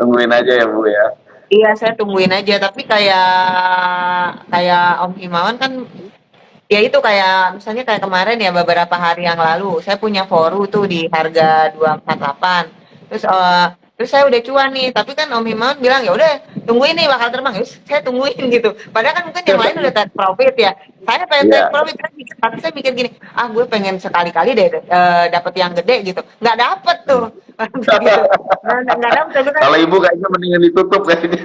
Tungguin aja ya Bu ya. Iya, saya tungguin aja. Tapi kayak kayak Om Himawan kan, ya itu kayak misalnya kayak kemarin ya beberapa hari yang lalu saya punya foru tuh di harga 248. Terus terus saya udah cuan nih, tapi kan Om Himawan bilang ya udah tungguin nih bakal terbang. Yus, saya tungguin gitu. Padahal kan mungkin yang lain udah take profit ya. Saya pengen take Iya. profit tapi saya mikir gini, ah gue pengen sekali-kali deh dapet yang gede gitu. Nggak dapet tuh. gitu. Nggak dapet. Tapi kan Kalau Ibu kayaknya mendingan ditutup kayaknya.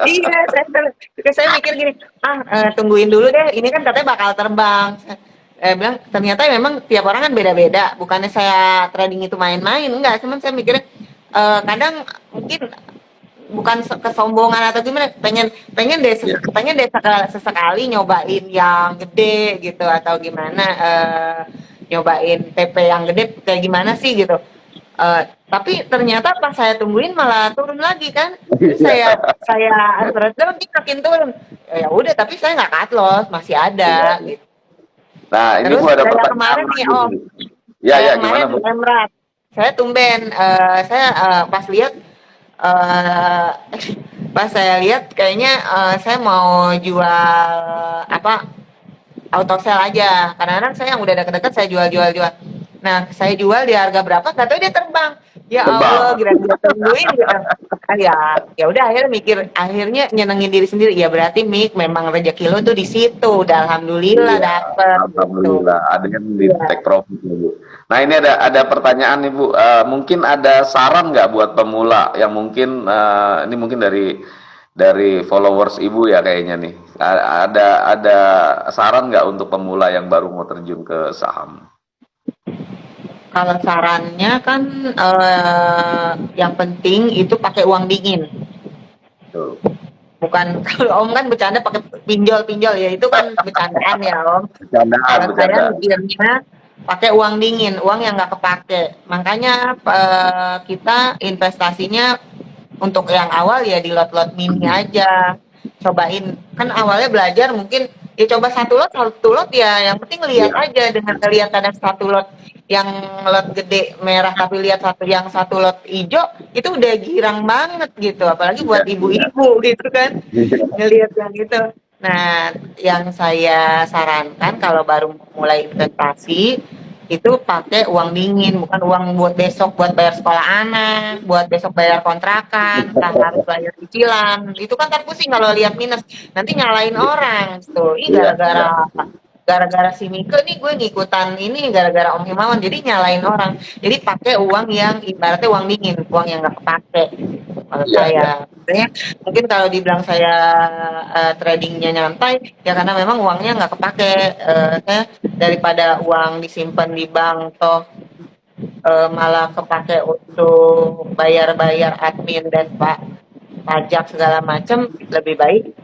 iya, saya mikir gini, tungguin dulu deh, ini kan katanya bakal terbang. Bilang ternyata memang tiap orang kan beda-beda. Bukannya saya trading itu main-main, enggak. Cuman saya mikirnya kadang mungkin bukan kesombongan atau gimana, pengen pengen deh Iya. pengen deh sesekali nyobain yang gede gitu atau gimana, nyobain TP yang gede kayak gimana sih gitu. Tapi ternyata pas saya tungguin malah turun lagi kan. Terus saya terus dia makin turun. Ya udah, tapi saya nggak cut loss, masih Iya. ada gitu. Nah, ini Terus Bu ada kayak pertanyaan kemarin nih lagi Om, nih. Ya, kayak ya kemarin gimana di Bu? Emrat, saya tumben, pas lihat, eh pas saya lihat kayaknya saya mau jual apa, auto sell aja. Kadang-kadang saya yang udah deket-deket saya jual-jual. Nah, saya jual di harga berapa? Nggak tahu dia terbang. Ya Allah, Tebak. gila dia tungguin gitu. Ya udah akhirnya mikir, akhirnya nyenengin diri sendiri. Ya berarti Mik memang rezeki lo tuh di situ. Udah alhamdulillah Iya, dapet gitu. alhamdulillah. Ada yang di Iya. take profit nih, Bu. Nah, ini ada pertanyaan nih, Bu. Mungkin ada saran nggak buat pemula yang mungkin ini mungkin dari followers Ibu ya kayaknya nih. Ada saran nggak untuk pemula yang baru mau terjun ke saham? Kalau sarannya kan yang penting itu pakai uang dingin. Tuh. Bukan kalau Om kan bercanda pakai pinjol-pinjol ya itu kan bercandaan ya Om. Bercandaan, Kalau saya bercandaan. mikirnya pakai uang dingin, uang yang nggak kepake. Makanya kita investasinya untuk yang awal ya di lot-lot mini aja. Cobain, kan awalnya belajar mungkin ya coba satu lot ya. Yang penting lihat Iya, aja dengan lihat ada satu lot yang lot gede merah tapi lihat satu lot hijau itu udah girang banget gitu. Apalagi iya, buat iya. ibu-ibu gitu kan Iya. ngelihat yang itu. Nah, yang saya sarankan kalau baru mulai investasi itu pakai uang dingin, bukan uang buat besok buat bayar sekolah anak, buat besok bayar kontrakan, ntar harus bayar cicilan. Itu kan ntar pusing kalau lihat minus. Nanti nyalain orang tuh. Ih Iya, iya. gara-gara si Mika nih gue ngikutan ini gara-gara Om Himawan jadi nyalain orang. Jadi pakai uang yang ibaratnya uang dingin, uang yang nggak kepake. Kalau Iya, iya. saya, sebenarnya mungkin kalau dibilang saya tradingnya nyantai, ya karena memang uangnya nggak kepake. Saya daripada uang disimpan di bank toh malah kepake untuk bayar-bayar admin dan pajak segala macam, lebih baik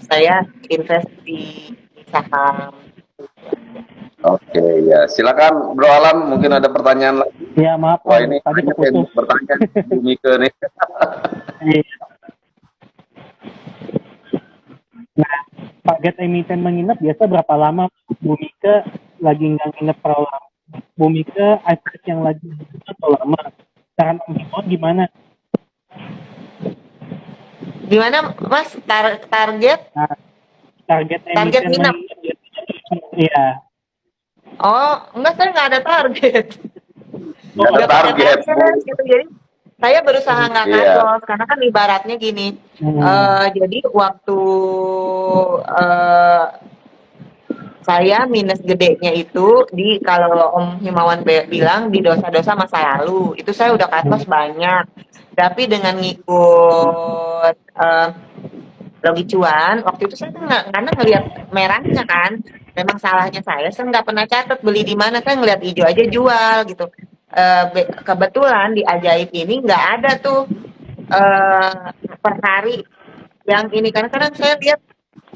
saya invest di saham. Oke, ya. Silakan Bro Alan, mungkin ada pertanyaan lagi. Ya maaf Wah, Om, ini tadi banyak yang keputus. bertanya Bu Mika nih. Iya. Nah, target emiten menginap biasa berapa lama? Bu Mika lagi nggak nginep terlalu lama. Bu Mika average yang lagi nginep atau lama? Saran Om Himon gimana? Gimana Mas target Nah, target target emiten minap? menginap biasanya iya. Oh, enggak, saya nggak ada target. Nggak ada Nggak pakai target, Bu. target gitu. Jadi saya berusaha nggak cut Iya, loss karena kan ibaratnya gini. Hmm. Jadi waktu eh, saya minus gedenya itu di kalau Om Himawan bilang di dosa-dosa masa lalu itu saya udah cut loss banyak. Tapi dengan ngikut logi cuan waktu itu saya kan karena ngelihat merahnya kan memang salahnya saya nggak pernah catat beli di mana, saya ngelihat hijau aja jual gitu. Kebetulan di ajaib ini nggak ada tuh per hari yang ini karena kadang saya lihat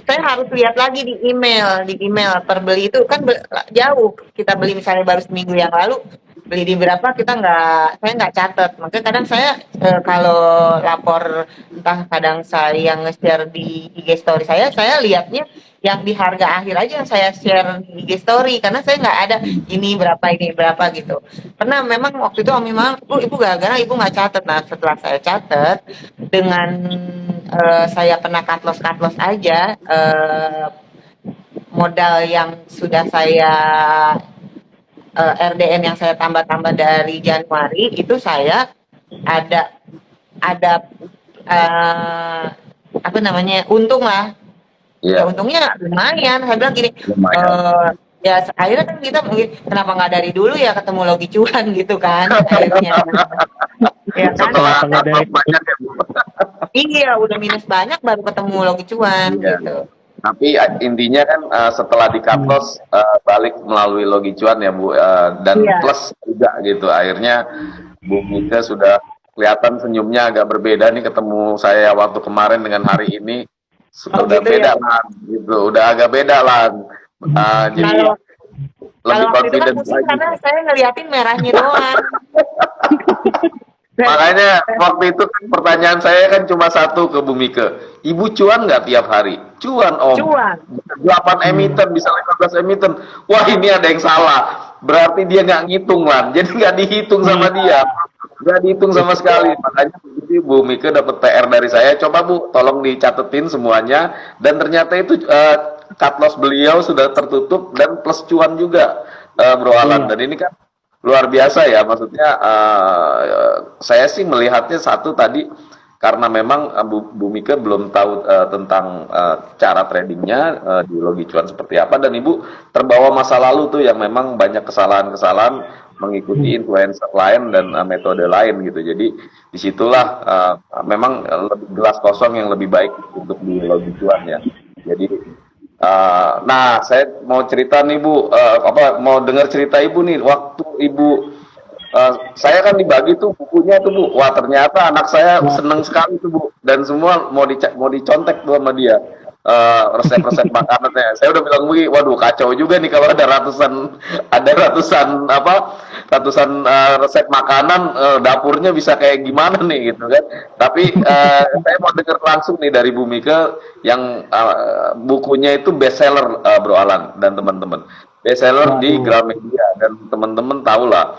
saya harus lihat lagi di email per beli itu kan jauh kita beli misalnya baru seminggu yang lalu beli di berapa kita saya nggak catat. Makanya kadang saya kalau lapor, entah kadang saya nge-share di IG story saya lihatnya yang di harga akhir aja yang saya share di IG story karena saya nggak ada ini berapa gitu. Karena memang waktu itu Om Imam, ibu gara-gara ibu nggak catat. Nah setelah saya catat dengan saya pernah cut loss aja, modal yang sudah saya RDN yang saya tambah-tambah dari Januari itu saya ada ada apa namanya, untung lah. Ya Iya, untungnya lumayan. Saya bilang gini, lumayan. ya akhirnya kan kita mungkin kenapa nggak dari dulu ya ketemu Logi Cuan gitu kan akhirnya. Ya kan? Setelah Kenapa nggak dari banyak ya, Bu. Iya, udah minus banyak baru ketemu Logi Cuan Iya. gitu. Tapi intinya kan setelah di cut loss balik melalui Logi Cuan ya Bu, dan Iya. plus juga gitu. Akhirnya Bu Mika sudah kelihatan senyumnya agak berbeda nih ketemu saya waktu kemarin dengan hari ini. Oh Sudah gitu beda ya. lah gitu, udah agak beda lah. Jadi Kalau lebih waktu itu kan confident pusing lagi. karena saya ngeliatin merahnya doang. Makanya waktu itu kan pertanyaan saya kan cuma satu ke Bu Mika. Ibu cuan nggak tiap hari? Cuan Om. Cuan. 8 emiten, bisa 15 emiten. Wah ini ada yang salah. Berarti dia nggak ngitung lah. Jadi nggak dihitung sama dia. Nggak dihitung sama sekali. Makanya itu Bu Mika dapat PR dari saya. Coba Bu, tolong dicatetin semuanya. Dan ternyata itu cut loss beliau sudah tertutup dan plus cuan juga, Bro Alan. Dan ini kan luar biasa ya, maksudnya saya sih melihatnya satu tadi karena memang Bu Mika belum tahu tentang cara tradingnya di Logi Cuan seperti apa, dan Ibu terbawa masa lalu tuh yang memang banyak kesalahan-kesalahan mengikuti influencer lain dan metode lain gitu. Jadi disitulah memang lebih gelas kosong yang lebih baik untuk di Logi Cuan ya. Jadi nah, saya mau cerita nih Bu, mau dengar cerita Ibu nih. Waktu Ibu, saya kan dibagi tuh bukunya tuh Bu. Wah ternyata anak saya seneng sekali tuh Bu. Dan semua mau dicontek tuh sama dia. Resep-resep makanannya. Saya udah bilang begini, waduh kacau juga nih kalau ada ratusan resep makanan, dapurnya bisa kayak gimana nih gitu kan. Tapi saya mau dengar langsung nih dari Bu Mika yang bukunya itu bestseller, Bro Alan dan teman-teman. Bestseller di Gramedia, dan teman-teman tahu lah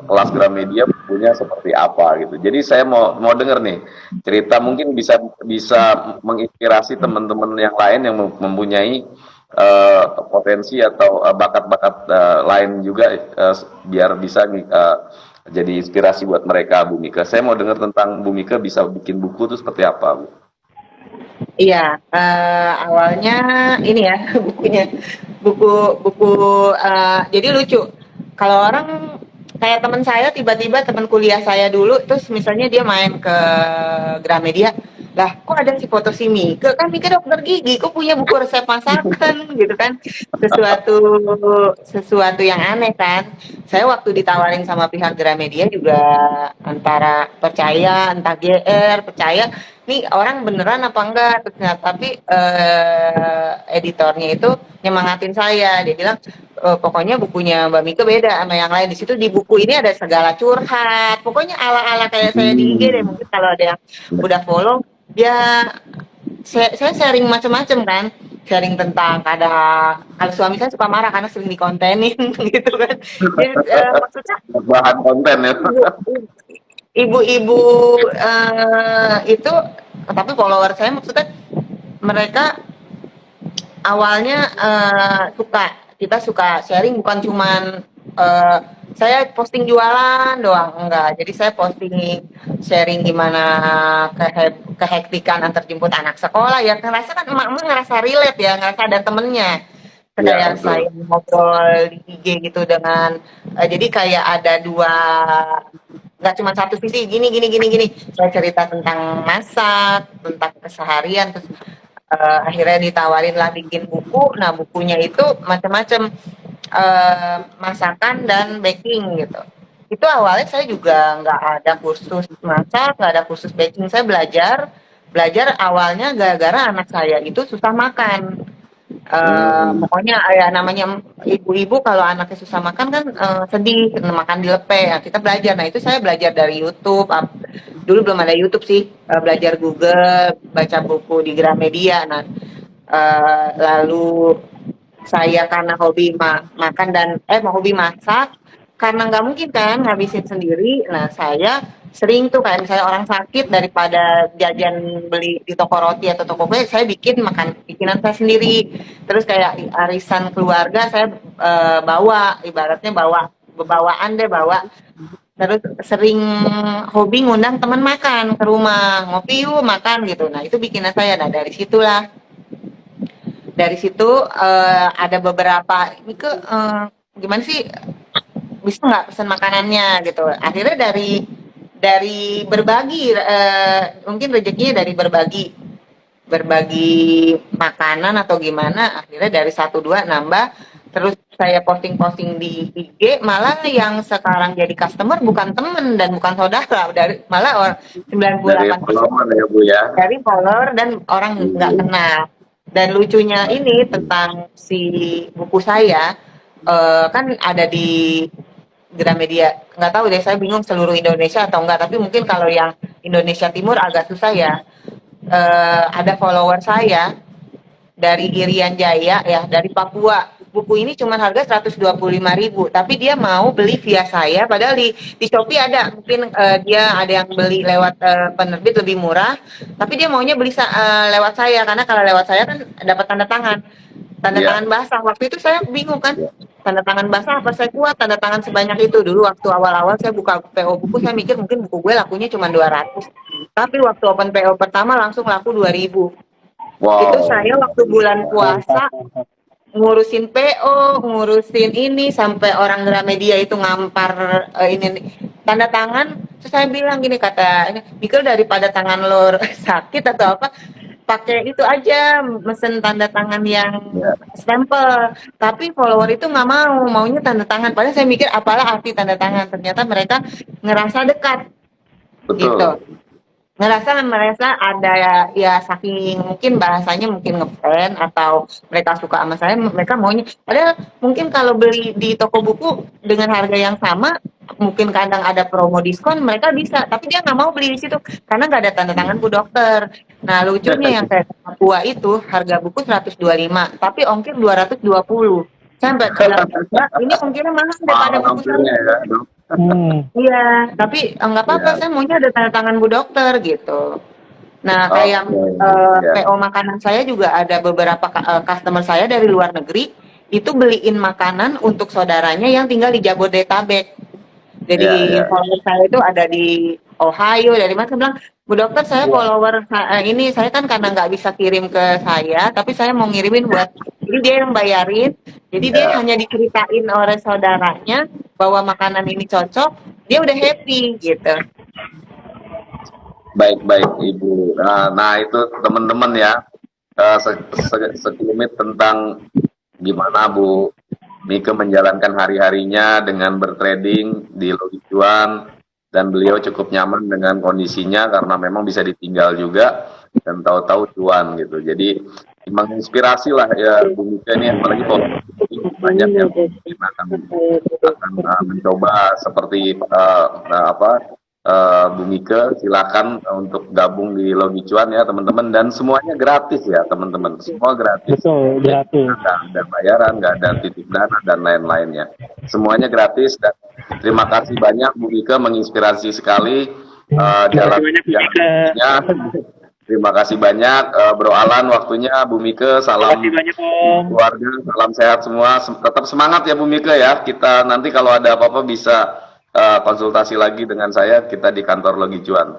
kelas Gramedia bukunya seperti apa gitu. Jadi saya mau dengar nih cerita, mungkin bisa bisa menginspirasi teman-teman yang lain yang mempunyai potensi atau bakat-bakat lain juga, biar bisa jadi inspirasi buat mereka, Bu Mika. Saya mau dengar tentang Bu Mika bisa bikin buku itu seperti apa, Bu. Iya, awalnya ini ya bukunya, buku jadi lucu. Kalau orang kayak teman saya tiba-tiba teman kuliah saya dulu, terus misalnya dia main ke Gramedia, lah kok ada si foto si Mika, kan Mika dokter gigi, kok punya buku resep masakan gitu kan, sesuatu yang aneh kan. Saya waktu ditawarin sama pihak Gramedia juga antara percaya, entah GR, percaya nih orang beneran apa enggak. Tapi editornya itu nyemangatin saya, dia bilang pokoknya bukunya Mbak Mika beda sama yang lain. Di situ di buku ini ada segala curhat, pokoknya ala-ala kayak saya di IG deh. Mungkin kalau ada yang udah follow ya, saya sharing macam-macam kan, sharing tentang kalau suami saya suka marah karena sering dikontenin gitu kan. Jadi, maksudnya Bahan konten ya. ibu-ibu itu, tapi follower saya maksudnya mereka awalnya kita suka sharing, bukan cuman saya posting jualan doang, enggak. Jadi saya posting sharing gimana kehektikan antar jemput anak sekolah ya, ngerasa kan emak-emak ngerasa relate ya, ngerasa ada temennya. Iya, Kayak betul. saya ngobrol di IG gitu dengan jadi kayak ada dua, nggak cuma satu visi, gini. Saya cerita tentang masak, tentang keseharian, terus akhirnya ditawarin lah bikin buku. Nah bukunya itu macam-macam, masakan dan baking gitu. Itu awalnya saya juga nggak ada kursus masak, nggak ada kursus baking. Saya belajar awalnya gara-gara anak saya itu susah makan. Hmm. Pokoknya ya namanya ibu-ibu kalau anaknya susah makan kan sedih, makan dilepe. Nah, kita belajar. Nah, itu saya belajar dari YouTube. Dulu belum ada YouTube sih, belajar Google, baca buku di Gramedia. Nah, lalu saya karena hobi makan dan mau hobi masak, karena nggak mungkin kan ngabisin sendiri. Nah, saya sering tuh kayak misalnya orang sakit daripada jajan beli di toko roti atau toko kue, saya bikin bikinan saya sendiri. Terus kayak arisan keluarga saya bawa, ibaratnya bawaan deh bawa. Terus sering hobi ngundang teman makan ke rumah, ngopi yuk makan gitu. Nah, itu bikinan saya. Nah, dari situ ada beberapa ini gimana sih bisa nggak pesan makanannya gitu. Akhirnya dari berbagi, mungkin rezekinya dari berbagi makanan atau gimana, akhirnya dari satu dua nambah. Terus saya posting-posting di IG, malah yang sekarang jadi customer bukan temen dan bukan saudara, malah orang Dari 98% follower ya Bu ya. dari follower dan orang nggak Hmm. kenal. Dan lucunya ini tentang si buku saya, kan ada di Gramedia. Nggak tahu deh, saya bingung seluruh Indonesia atau enggak. Tapi mungkin kalau yang Indonesia Timur agak susah ya. Ada follower saya dari Irian Jaya ya, dari Papua. Buku ini cuma harga 125.000, tapi dia mau beli via saya, padahal di Shopee ada, mungkin dia ada yang beli lewat penerbit lebih murah, tapi dia maunya beli lewat saya, karena kalau lewat saya kan dapat tanda Iya. tangan basah. Waktu itu saya bingung kan, Iya. tanda tangan basah apa saya kuat tanda tangan sebanyak itu. Dulu waktu awal-awal saya buka PO buku, saya mikir mungkin buku gue lakunya cuma 200, tapi waktu open PO pertama langsung laku 2.000. Itu Wow. saya waktu bulan Mantap, puasa mantap. ngurusin PO, ngurusin ini sampai orang Gramedia itu ngampar ini tanda tangan. Terus saya bilang gini, kata ini, Mikkel, daripada tangan lo sakit atau apa, pakai itu aja, mesen tanda tangan yang Ya, stempel. Tapi follower itu nggak maunya tanda tangan. Padahal saya mikir apalah arti tanda tangan. Ternyata mereka ngerasa dekat gitu, betul. merasa ada ya saking mungkin bahasanya mungkin ngefan atau mereka suka sama saya, mereka maunya. Padahal mungkin kalau beli di toko buku dengan harga yang sama, mungkin kadang ada promo diskon, mereka bisa, tapi dia nggak mau beli di situ karena nggak ada tanda tangan Bu Dokter. Nah, lucunya yang kayak Papua itu harga buku 125, tapi ongkir 220. Sampai bilang, Mbak, ini ongkirnya mahal daripada Mahal buku hampirnya saya. ya, Dok. Iya, tapi nggak apa-apa, Iya. saya maunya ada tanda tangan Bu Dokter gitu. Nah, kayak Oke. Ya. PO makanan saya juga ada beberapa customer saya dari luar negeri itu beliin makanan untuk saudaranya yang tinggal di Jabodetabek. Jadi Ya, ya. follower saya itu ada di Ohio, dari mana. Saya bilang, Bu Dokter, saya follower ini, saya kan karena nggak bisa kirim ke saya, tapi saya mau ngirimin buat, jadi dia yang bayarin, jadi dia Ya. hanya diceritain oleh saudaranya bahwa makanan ini cocok, dia udah happy gitu. Baik-baik Ibu. Nah, itu teman-teman ya, sekelumit tentang gimana Bu Mika menjalankan hari-harinya dengan bertrading di Logicuan, dan beliau cukup nyaman dengan kondisinya karena memang bisa ditinggal juga dan tahu-tahu cuan gitu. Jadi menginspirasi lah ya Bu Mika ini, apalagi kalau banyak yang mungkin akan mencoba seperti Bu Mika. Silakan untuk gabung di Logicuan ya teman-teman, dan semuanya gratis ya teman-teman, semua gratis. Betul, gratis. Nggak ada bayaran, nggak ada titip dana dan lain-lainnya, semuanya gratis. Dan terima kasih banyak Bu Mika, menginspirasi sekali jalan jalannya. Terima kasih banyak Bro Alan, waktunya. Bu Mika, salam keluarga, salam sehat semua. Tetap semangat ya Bu Mika ya. Kita nanti kalau ada apa-apa bisa konsultasi lagi dengan saya, kita di kantor Logicuan.